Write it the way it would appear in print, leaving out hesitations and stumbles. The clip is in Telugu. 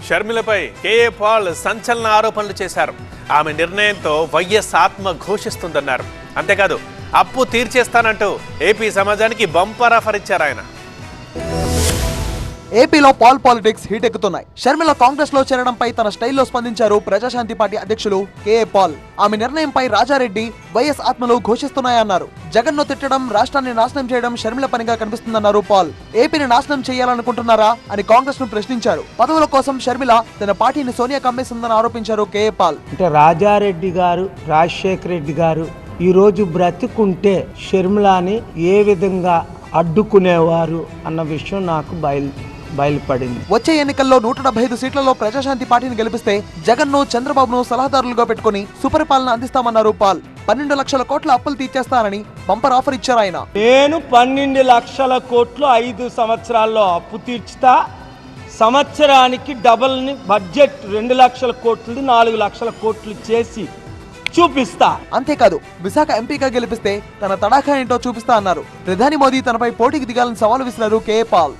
షర్మిలపై కేఏ పాల్ సంచలన ఆరోపణలు చేశారు. ఆమె నిర్ణయంతో వైఎస్ ఆత్మ ఘోషిస్తుందన్నారు. అంతేకాదు అప్పు తీర్చేస్తానంటూ ఏపీ సమాజానికి బంపర్ ఆఫర్ ఇచ్చారు ఆయన. ఏపీలో పాల్ పాలిటిక్స్ హీట్ ఎక్కుతున్నాయి. షర్మిల కాంగ్రెస్ లో చేరడంపై తన స్టైల్లో స్పందించారు ప్రజాశాంతి పార్టీ అధ్యక్షులు కేఏ పాల్. ఆమె నిర్ణయంపై రాజారెడ్డి వైఎస్ ఆత్మలు ఘోషిస్తున్నాయన్నారు. జగన్ ను తిట్టడం, రాష్ట్రాన్ని నాశనం చేయడం షర్మిల పనిగా కనిపిస్తుందన్నారు పాల్. ఏపీని నాశనం చేయాలనుకుంటున్నారా అని కాంగ్రెస్ ను ప్రశ్నించారు. పదవుల కోసం షర్మిల తన పార్టీని సోనియా కమ్మేసిందని ఆరోపించారు కేఏ పాల్. అంటే రాజారెడ్డి గారు, రాజశేఖర రెడ్డి గారు ఈ రోజు బ్రతుకుంటే షర్మిలాని ఏ విధంగా అడ్డుకునేవారు అన్న విషయం నాకు బయలుపడింది. వచ్చే ఎన్నికల్లో 175 సీట్లలో ప్రజాశాంతి పార్టీని గెలిపిస్తే జగన్ ను, చంద్రబాబును సలహాదారులుగా పెట్టుకుని సుపరిపాలన అందిస్తామన్నారు పాల్. 12 లక్షల కోట్ల అప్పులు తీర్చేస్తానని బంపర్ ఆఫర్ ఇచ్చారు ఆయన. నేను 12 లక్షల కోట్లు 5 సంవత్సరాల్లో అప్పు తీర్చుతా, సంవత్సరానికి డబల్ ని బడ్జెట్ 2 లక్షల కోట్లు 4 లక్షల కోట్లు చేసి చూపిస్తా. అంతేకాదు విశాఖ ఎంపీగా గెలిపిస్తే తన తడాఖా ఏంటో చూపిస్తా అన్నారు. ప్రధాని మోదీ తనపై పోటీకి దిగాలని సవాల్ విసిరారు కేఏ పాల్.